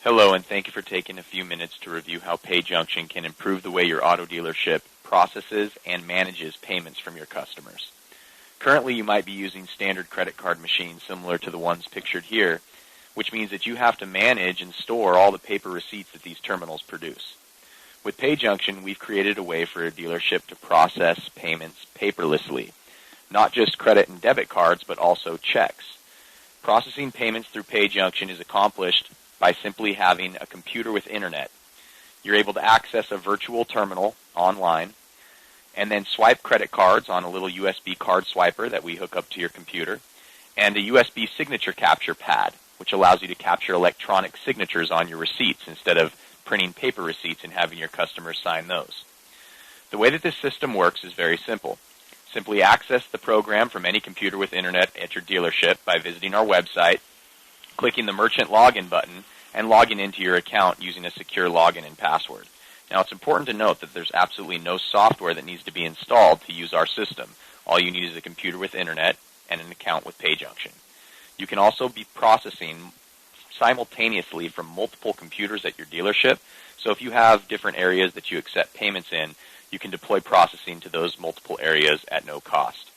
Hello, and thank you for taking a few minutes to review how PayJunction can improve the way your auto dealership processes and manages payments from your customers. Currently, you might be using standard credit card machines similar to the ones pictured here, which means that you have to manage and store all the paper receipts that these terminals produce. With PayJunction, we've created a way for a dealership to process payments paperlessly, not just credit and debit cards, but also checks. Processing payments through PayJunction is accomplished by simply having a computer with internet. You're able to access a virtual terminal online and then swipe credit cards on a little USB card swiper that we hook up to your computer and a USB signature capture pad, which allows you to capture electronic signatures on your receipts instead of printing paper receipts and having your customers sign those. The way that this system works is very simple. Simply access the program from any computer with internet at your dealership by visiting our website, clicking the Merchant Login button, and logging into your account using a secure login and password. Now, it's important to note that there's absolutely no software that needs to be installed to use our system. All you need is a computer with internet and an account with PayJunction. You can also be processing simultaneously from multiple computers at your dealership, so if you have different areas that you accept payments in, you can deploy processing to those multiple areas at no cost.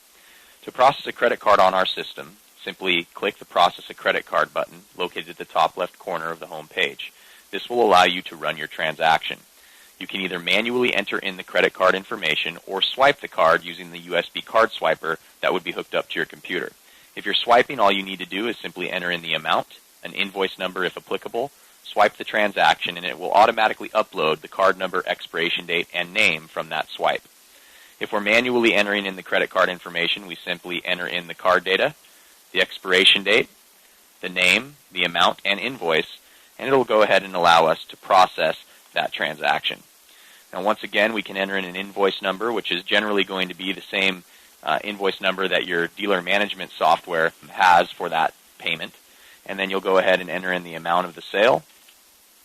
To process a credit card on our system, simply click the Process a Credit Card button located at the top left corner of the home page. This will allow you to run your transaction. You can either manually enter in the credit card information or swipe the card using the USB card swiper that would be hooked up to your computer. If you're swiping, all you need to do is simply enter in the amount, an invoice number if applicable, swipe the transaction, and it will automatically upload the card number, expiration date, and name from that swipe. If we're manually entering in the credit card information, we simply enter in the card data, the expiration date, the name, the amount, and invoice, and it'll go ahead and allow us to process that transaction. Now, once again, we can enter in an invoice number, which is generally going to be the same invoice number that your dealer management software has for that payment, and then you'll go ahead and enter in the amount of the sale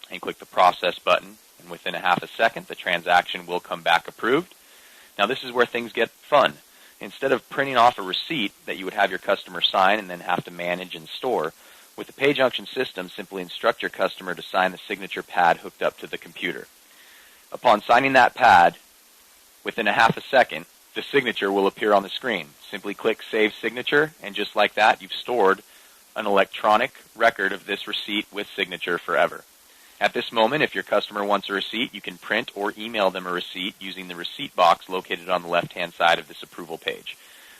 and click the Process button, and within a half a second, the transaction will come back approved. Now, this is where things get fun. Instead of printing off a receipt that you would have your customer sign and then have to manage and store, with the PayJunction system, simply instruct your customer to sign the signature pad hooked up to the computer. Upon signing that pad, within a half a second, the signature will appear on the screen. Simply click Save Signature, and just like that, you've stored an electronic record of this receipt with signature forever. At this moment, if your customer wants a receipt, you can print or email them a receipt using the receipt box located on the left-hand side of this approval page.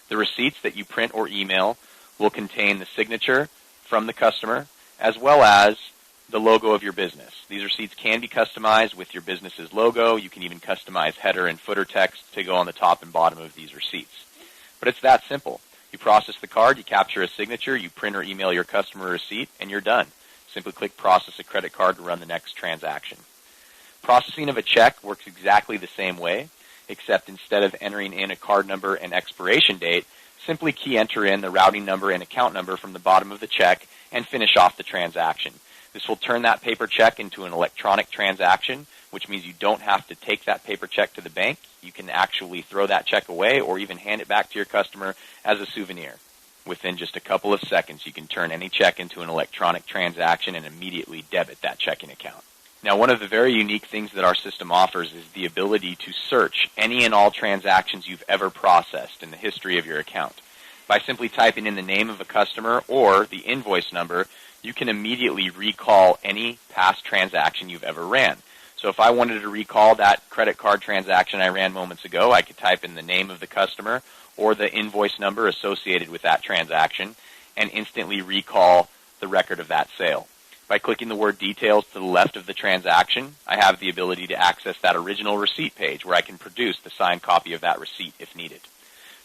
The receipts that you print or email will contain the signature from the customer as well as the logo of your business. These receipts can be customized with your business's logo. You can even customize header and footer text to go on the top and bottom of these receipts. But it's that simple. You process the card, you capture a signature, you print or email your customer a receipt, and you're done. Simply click Process a Credit Card to run the next transaction. Processing of a check works exactly the same way, except instead of entering in a card number and expiration date, simply key enter in the routing number and account number from the bottom of the check and finish off the transaction. This will turn that paper check into an electronic transaction, which means you don't have to take that paper check to the bank. You can actually throw that check away or even hand it back to your customer as a souvenir. Within just a couple of seconds, you can turn any check into an electronic transaction and immediately debit that checking account. Now, one of the very unique things that our system offers is the ability to search any and all transactions you've ever processed in the history of your account. By simply typing in the name of a customer or the invoice number, you can immediately recall any past transaction you've ever ran. So if I wanted to recall that credit card transaction I ran moments ago, I could type in the name of the customer or the invoice number associated with that transaction and instantly recall the record of that sale. By clicking the word Details to the left of the transaction, I have the ability to access that original receipt page where I can produce the signed copy of that receipt if needed.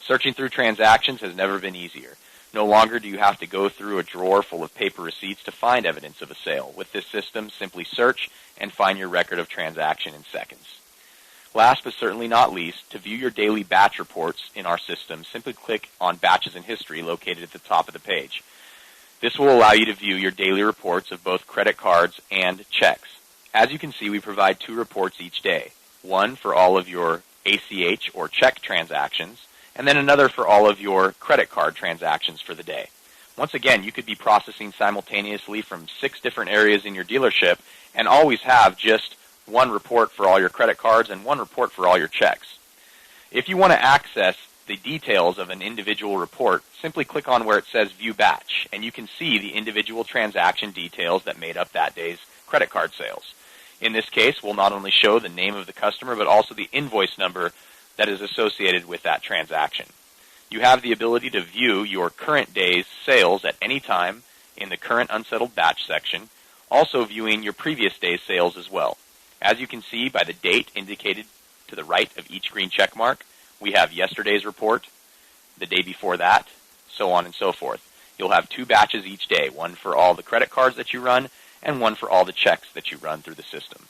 Searching through transactions has never been easier. No longer do you have to go through a drawer full of paper receipts to find evidence of a sale. With this system, simply search and find your record of transaction in seconds. Last but certainly not least, to view your daily batch reports in our system, simply click on Batches in History located at the top of the page. This will allow you to view your daily reports of both credit cards and checks. As you can see, we provide 2 reports each day, one for all of your ACH or check transactions, and then another for all of your credit card transactions for the day. Once again, you could be processing simultaneously from 6 different areas in your dealership and always have just one report for all your credit cards and one report for all your checks. If you want to access the details of an individual report, simply click on where it says View Batch, and you can see the individual transaction details that made up that day's credit card sales. In this case, we'll not only show the name of the customer, but also the invoice number that is associated with that transaction. You have the ability to view your current day's sales at any time in the Current Unsettled Batch section, also viewing your previous day's sales as well. As you can see by the date indicated to the right of each green check mark, we have yesterday's report, the day before that, so on and so forth. You'll have 2 batches each day, one for all the credit cards that you run and one for all the checks that you run through the system.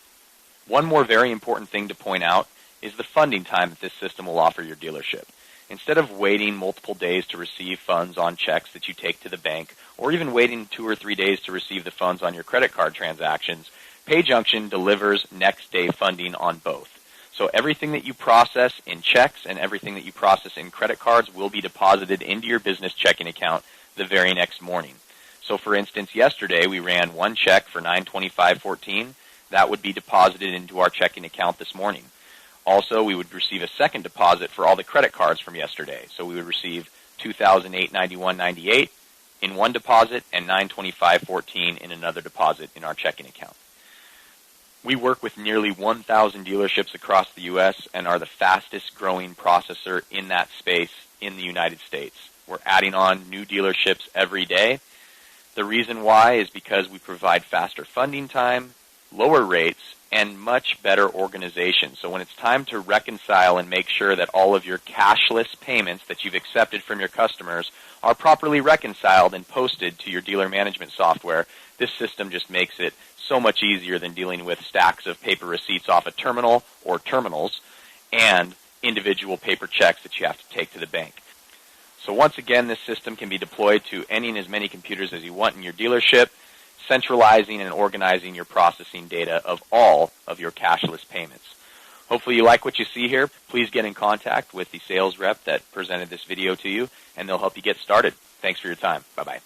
One more very important thing to point out is the funding time that this system will offer your dealership. Instead of waiting multiple days to receive funds on checks that you take to the bank, or even waiting 2 or 3 days to receive the funds on your credit card transactions, PayJunction delivers next day funding on both. So everything that you process in checks and everything that you process in credit cards will be deposited into your business checking account the very next morning. So for instance, yesterday we ran one check for $925.14. That would be deposited into our checking account this morning. Also, we would receive a second deposit for all the credit cards from yesterday. So we would receive $2,891.98 in one deposit and $925.14 in another deposit in our checking account. We work with nearly 1,000 dealerships across the U.S. and are the fastest growing processor in that space in the United States. We're adding on new dealerships every day. The reason why is because we provide faster funding time, lower rates, and much better organization. So when it's time to reconcile and make sure that all of your cashless payments that you've accepted from your customers are properly reconciled and posted to your dealer management software, this system just makes it so much easier than dealing with stacks of paper receipts off a terminal or terminals and individual paper checks that you have to take to the bank. So once again, this system can be deployed to any and as many computers as you want in your dealership, centralizing and organizing your processing data of all of your cashless payments. Hopefully you like what you see here. Please get in contact with the sales rep that presented this video to you, and they'll help you get started. Thanks for your time. Bye-bye.